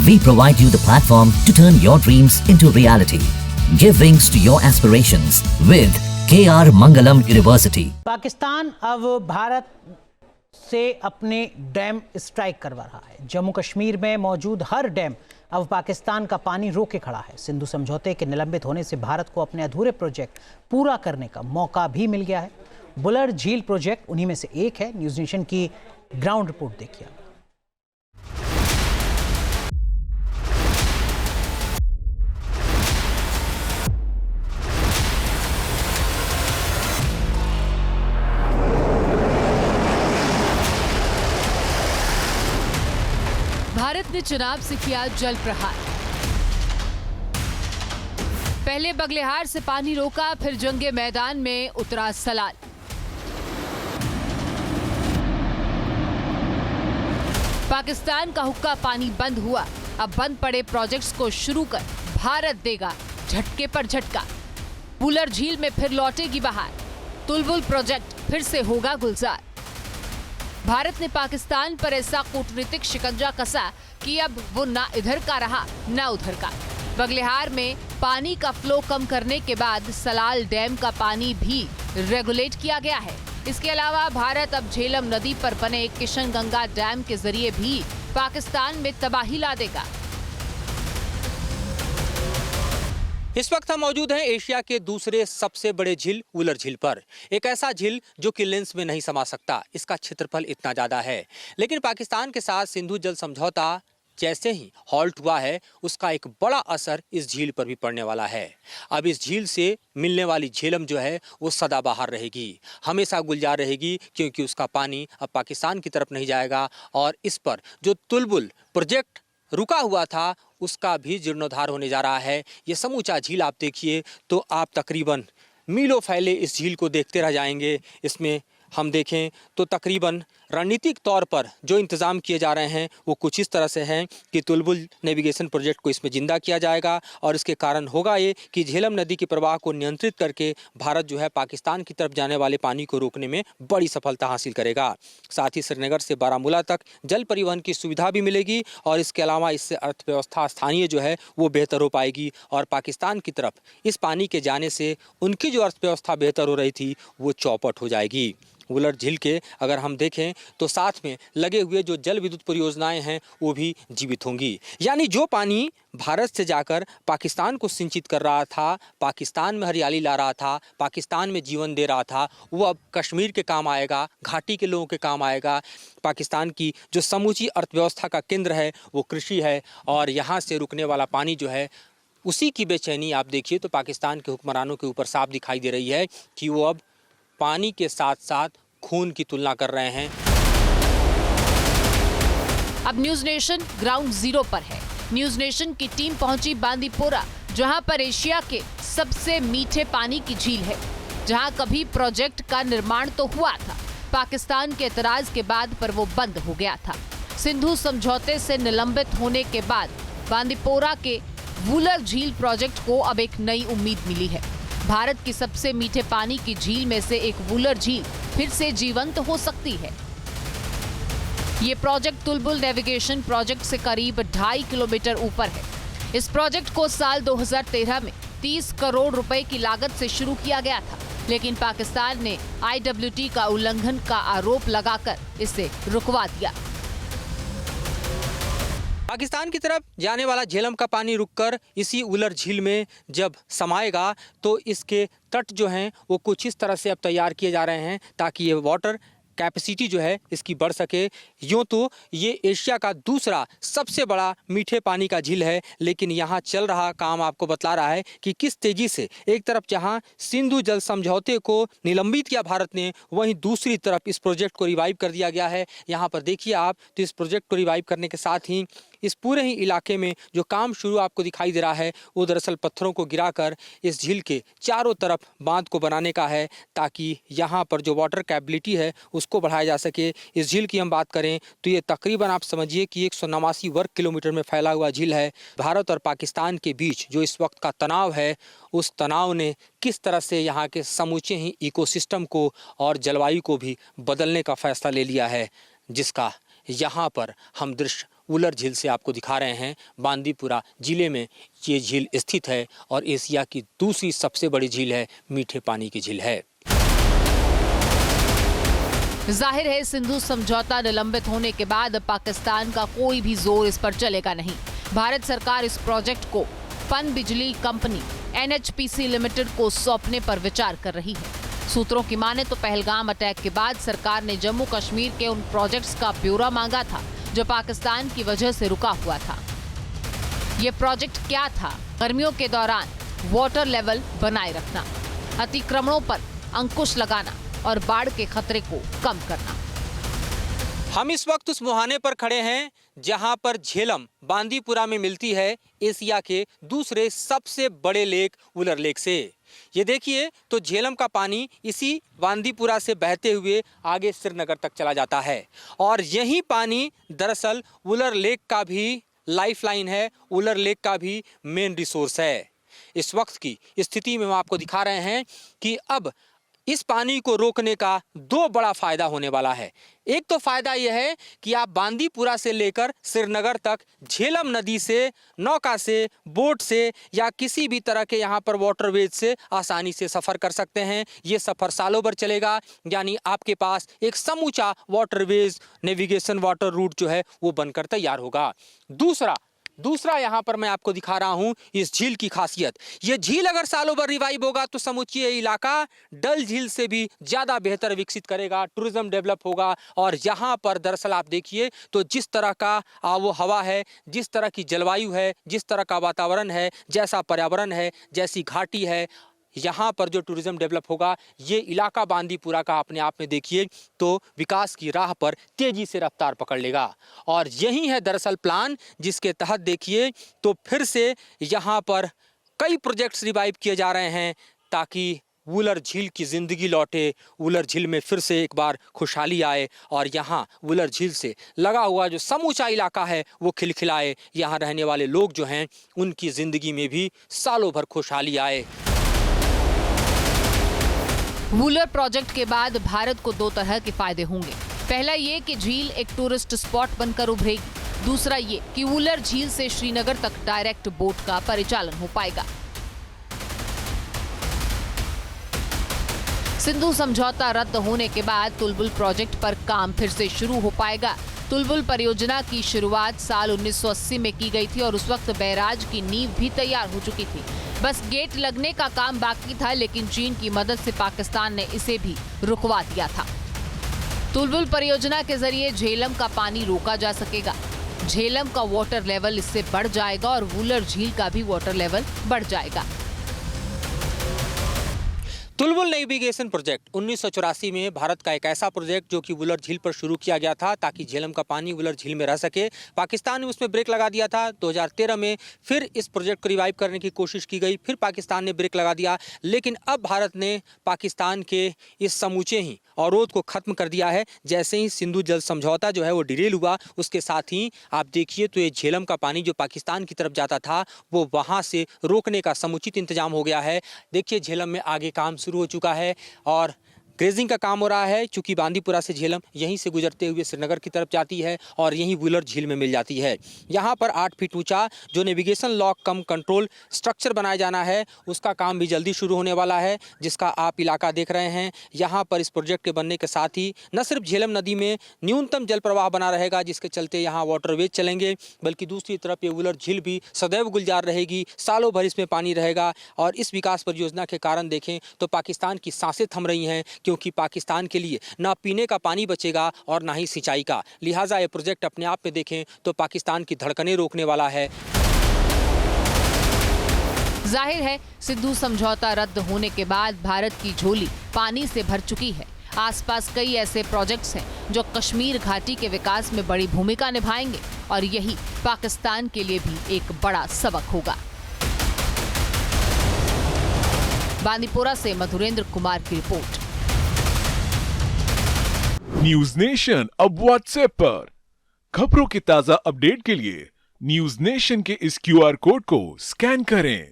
We provide you the platform to turn your dreams into reality. Give wings to your aspirations with KR Mangalam University. Pakistan अब भारत से अपने dam strike करवा रहा है। जम्मू कश्मीर में मौजूद हर डैम अब पाकिस्तान का पानी रोके खड़ा है। सिंधु समझौते के निलंबित होने से भारत को अपने अधूरे प्रोजेक्ट पूरा करने का मौका भी मिल गया है। बुलर झील प्रोजेक्ट उन्हीं में से एक है। न्यूज़ नेशन की ग्राउंड रिपोर्ट देखिए। भारत ने चुनाव से किया जल प्रहार। पहले बगलेहार से पानी रोका, फिर जंगे मैदान में उतरा सलाल। पाकिस्तान का हुक्का पानी बंद हुआ। अब बंद पड़े प्रोजेक्ट्स को शुरू कर भारत देगा झटके पर झटका। बुलर झील में फिर लौटेगी बहार। तुलबुल प्रोजेक्ट फिर से होगा गुलजार। भारत ने पाकिस्तान पर ऐसा कूटनीतिक शिकंजा कसा कि अब वो ना इधर का रहा ना उधर का। बगलेहार में पानी का फ्लो कम करने के बाद सलाल डैम का पानी भी रेगुलेट किया गया है। इसके अलावा भारत अब झेलम नदी पर बने किशनगंगा डैम के जरिए भी पाकिस्तान में तबाही ला देगा। इस वक्त हम मौजूद हैं एशिया के दूसरे सबसे बड़े झील वुलर झील पर। एक ऐसा झील जो कि लेंस में नहीं समा सकता, इसका क्षेत्रफल इतना ज्यादा है। लेकिन पाकिस्तान के साथ सिंधु जल समझौता जैसे ही हॉल्ट हुआ है, उसका एक बड़ा असर इस झील पर भी पड़ने वाला है। अब इस झील से मिलने वाली झेलम जो है वो सदाबहार रहेगी, हमेशा गुलजार रहेगी, क्योंकि उसका पानी अब पाकिस्तान की तरफ नहीं जाएगा। और इस पर जो तुलबुल प्रोजेक्ट रुका हुआ था, उसका भी जीर्णोद्धार होने जा रहा है। ये समूचा झील आप देखिए तो आप तकरीबन मीलों फैले इस झील को देखते रह जाएंगे। इसमें हम देखें तो तकरीबन रणनीतिक तौर पर जो इंतज़ाम किए जा रहे हैं वो कुछ इस तरह से हैं कि तुलबुल नेविगेशन प्रोजेक्ट को इसमें जिंदा किया जाएगा। और इसके कारण होगा ये कि झेलम नदी के प्रवाह को नियंत्रित करके भारत जो है पाकिस्तान की तरफ जाने वाले पानी को रोकने में बड़ी सफलता हासिल करेगा। साथ ही श्रीनगर से बारामूला तक जल परिवहन की सुविधा भी मिलेगी। और इसके अलावा इससे अर्थव्यवस्था स्थानीय जो है वो बेहतर हो पाएगी। और पाकिस्तान की तरफ इस पानी के जाने से उनकी जो अर्थव्यवस्था बेहतर हो रही थी वो चौपट हो जाएगी। वुलर झील के अगर हम देखें तो साथ में लगे हुए जो जल विद्युत परियोजनाएं हैं वो भी जीवित होंगी। यानी जो पानी भारत से जाकर पाकिस्तान को सिंचित कर रहा था, पाकिस्तान में हरियाली ला रहा था, पाकिस्तान में जीवन दे रहा था, वो अब कश्मीर के काम आएगा, घाटी के लोगों के काम आएगा। पाकिस्तान की जो समूची अर्थव्यवस्था का केंद्र है वो कृषि है। और यहाँ से रुकने वाला पानी जो है उसी की बेचैनी आप देखिए तो पाकिस्तान के हुक्मरानों के ऊपर साफ दिखाई दे रही है कि वो अब पानी के साथ साथ खून की तुलना कर रहे हैं। अब न्यूज़ नेशन ग्राउंड जीरो पर है। न्यूज़ नेशन की टीम पहुंची बांदीपोरा, जहां पर एशिया के सबसे मीठे पानी की झील है, जहां कभी प्रोजेक्ट का निर्माण तो हुआ था, पाकिस्तान के एतराज के बाद पर वो बंद हो गया था। सिंधु समझौते से निलंबित होने के बाद बांदीपोरा के वुलर झील प्रोजेक्ट को अब एक नई उम्मीद मिली है। भारत की सबसे मीठे पानी की झील में से एक वुलर झील फिर से जीवंत हो सकती है। ये प्रोजेक्ट तुलबुल नेविगेशन प्रोजेक्ट से करीब 2.5 किलोमीटर ऊपर है। इस प्रोजेक्ट को साल 2013 में 30 करोड़ रुपए की लागत से शुरू किया गया था, लेकिन पाकिस्तान ने IWT का उल्लंघन का आरोप लगाकर इसे रुकवा दिया। पाकिस्तान की तरफ जाने वाला झेलम का पानी रुककर इसी वुलर झील में जब समाएगा तो इसके तट जो हैं वो कुछ इस तरह से अब तैयार किए जा रहे हैं ताकि ये वाटर कैपेसिटी जो है इसकी बढ़ सके। यूँ तो ये एशिया का दूसरा सबसे बड़ा मीठे पानी का झील है, लेकिन यहाँ चल रहा काम आपको बतला रहा है कि किस तेजी से एक तरफ जहाँ सिंधु जल समझौते को निलंबित किया भारत ने, वहीं दूसरी तरफ इस प्रोजेक्ट को रिवाइव कर दिया गया है। यहाँ पर देखिए आप तो इस प्रोजेक्ट को रिवाइव करने के साथ ही इस पूरे ही इलाके में जो काम शुरू आपको दिखाई दे रहा है वो दरअसल पत्थरों को गिराकर इस झील के चारों तरफ बांध को बनाने का है, ताकि यहाँ पर जो वाटर कैपेबिलिटी है उसको बढ़ाया जा सके। इस झील की हम बात करें तो ये तकरीबन आप समझिए कि 189 वर्ग किलोमीटर में फैला हुआ झील है। भारत और पाकिस्तान के बीच जो इस वक्त का तनाव है, उस तनाव ने किस तरह से यहाँ के समूचे ही इकोसिस्टम को और जलवायु को भी बदलने का फैसला ले लिया है, जिसका यहाँ पर हम दृश्य वुलर झील से आपको दिखा रहे हैं। बांदीपुरा जिले में ये झील स्थित है और एशिया की दूसरी सबसे बड़ी झील है, मीठे पानी की झील है। जाहिर है सिंधु समझौता निलंबित होने के बाद पाकिस्तान का कोई भी जोर इस पर चलेगा नहीं। भारत सरकार इस प्रोजेक्ट को पन बिजली कंपनी NHPC लिमिटेड को सौंपने पर विचार कर रही है। सूत्रों की माने तो पहलगाम अटैक के बाद सरकार ने जम्मू कश्मीर के उन प्रोजेक्ट्स का ब्यौरा मांगा था जो पाकिस्तान की वजह से रुका हुआ था। ये प्रोजेक्ट क्या था? गर्मियों के दौरान वाटर लेवल बनाए रखना, अतिक्रमणों पर अंकुश लगाना और बाढ़ के खतरे को कम करना। हम इस वक्त उस मुहाने पर खड़े हैं जहां पर झेलम बांदीपुरा में मिलती है एशिया के दूसरे सबसे बड़े लेक वुलर लेक से। ये देखिए तो झेलम का पानी इसी बांदीपुरा से बहते हुए आगे श्रीनगर तक चला जाता है और यही पानी दरअसल वुलर लेक का भी लाइफलाइन है, वुलर लेक का भी मेन रिसोर्स है। इस वक्त की स्थिति में हम आपको दिखा रहे हैं कि अब इस पानी को रोकने का दो बड़ा फायदा होने वाला है। एक तो फायदा यह है कि आप बांदीपुरा से लेकर श्रीनगर तक झेलम नदी से, नौका से, बोट से या किसी भी तरह के यहाँ पर वाटरवेज से आसानी से सफ़र कर सकते हैं। ये सफ़र सालों भर चलेगा, यानी आपके पास एक समूचा वाटरवेज नेविगेशन वाटर रूट जो है वो बनकर तैयार होगा। दूसरा यहाँ पर मैं आपको दिखा रहा हूँ इस झील की खासियत। ये झील अगर सालों भर रिवाइव होगा तो समूची इलाका डल झील से भी ज़्यादा बेहतर विकसित करेगा, टूरिज्म डेवलप होगा। और यहाँ पर दरअसल आप देखिए तो जिस तरह का आबो हवा है, जिस तरह की जलवायु है, जिस तरह का वातावरण है, जैसा पर्यावरण है, जैसी घाटी है, यहाँ पर जो टूरिज्म डेवलप होगा, ये इलाका बांदीपुरा का अपने आप में देखिए तो विकास की राह पर तेजी से रफ्तार पकड़ लेगा। और यही है दरअसल प्लान जिसके तहत देखिए तो फिर से यहाँ पर कई प्रोजेक्ट्स रिवाइव किए जा रहे हैं ताकि वुलर झील की ज़िंदगी लौटे, वुलर झील में फिर से एक बार खुशहाली आए और यहाँ वुलर झील से लगा हुआ जो समूचा इलाका है वो खिलखिलाए। यहाँ रहने वाले लोग जो हैं उनकी ज़िंदगी में भी सालों भर खुशहाली आए। वुलर प्रोजेक्ट के बाद भारत को दो तरह के फायदे होंगे। पहला ये कि झील एक टूरिस्ट स्पॉट बनकर उभरेगी। दूसरा ये कि वुलर झील से श्रीनगर तक डायरेक्ट बोट का परिचालन हो पाएगा। सिंधु समझौता रद्द होने के बाद तुलबुल प्रोजेक्ट पर काम फिर से शुरू हो पाएगा। तुलबुल परियोजना की शुरुआत साल 1980 में की गई थी और उस वक्त बैराज की नींव भी तैयार हो चुकी थी। बस गेट लगने का काम बाकी था, लेकिन चीन की मदद से पाकिस्तान ने इसे भी रुकवा दिया था। तुलबुल परियोजना के जरिए झेलम का पानी रोका जा सकेगा। झेलम का वाटर लेवल इससे बढ़ जाएगा और वुलर झील का भी वाटर लेवल बढ़ जाएगा। तुलबुल नेविगेशन प्रोजेक्ट 1984 में भारत का एक ऐसा प्रोजेक्ट जो कि वुलर झील पर शुरू किया गया था ताकि झेलम का पानी वुलर झील में रह सके। पाकिस्तान ने उसमें ब्रेक लगा दिया था। 2013 में फिर इस प्रोजेक्ट को रिवाइव करने की कोशिश की गई, फिर पाकिस्तान ने ब्रेक लगा दिया। लेकिन अब भारत ने पाकिस्तान के इस समूचे ही अवरोध को खत्म कर दिया है। जैसे ही सिंधु जल समझौता जो है वो डिरेल हुआ, उसके साथ ही आप देखिए तो ये झेलम का पानी जो पाकिस्तान की तरफ जाता था वो वहाँ से रोकने का समुचित इंतजाम हो गया है। देखिए झेलम में आगे काम शुरू हो चुका है और ग्रेजिंग का काम हो रहा है, चूंकि बांदीपुरा से झेलम यहीं से गुजरते हुए श्रीनगर की तरफ जाती है और यहीं वुलर झील में मिल जाती है। यहाँ पर 8 फीट ऊंचा जो नेविगेशन लॉक कम कंट्रोल स्ट्रक्चर बनाया जाना है उसका काम भी जल्दी शुरू होने वाला है, जिसका आप इलाका देख रहे हैं। यहाँ पर इस प्रोजेक्ट के बनने के साथ ही न सिर्फ झेलम नदी में न्यूनतम जल प्रवाह बना रहेगा जिसके चलते यहाँ वाटरवेज चलेंगे, बल्कि दूसरी तरफ ये वुलर झील भी सदैव गुलजार रहेगी, सालों भर इसमें पानी रहेगा। और इस विकास परियोजना के कारण देखें तो पाकिस्तान की सांसें थम रही हैं, क्योंकि पाकिस्तान के लिए ना पीने का पानी बचेगा और ना ही सिंचाई का। लिहाजा ये प्रोजेक्ट अपने आप में देखें तो पाकिस्तान की धड़कनें रोकने वाला है। जाहिर है सिंधु समझौता रद्द होने के बाद भारत की झोली पानी से भर चुकी है। आसपास कई ऐसे प्रोजेक्ट्स हैं जो कश्मीर घाटी के विकास में बड़ी भूमिका निभाएंगे और यही पाकिस्तान के लिए भी एक बड़ा सबक होगा। बांदीपुरा से मधुरेंद्र कुमार की रिपोर्ट। न्यूज नेशन अब व्हाट्सएप पर। खबरों के ताजा अपडेट के लिए न्यूज नेशन के इस QR कोड को स्कैन करें।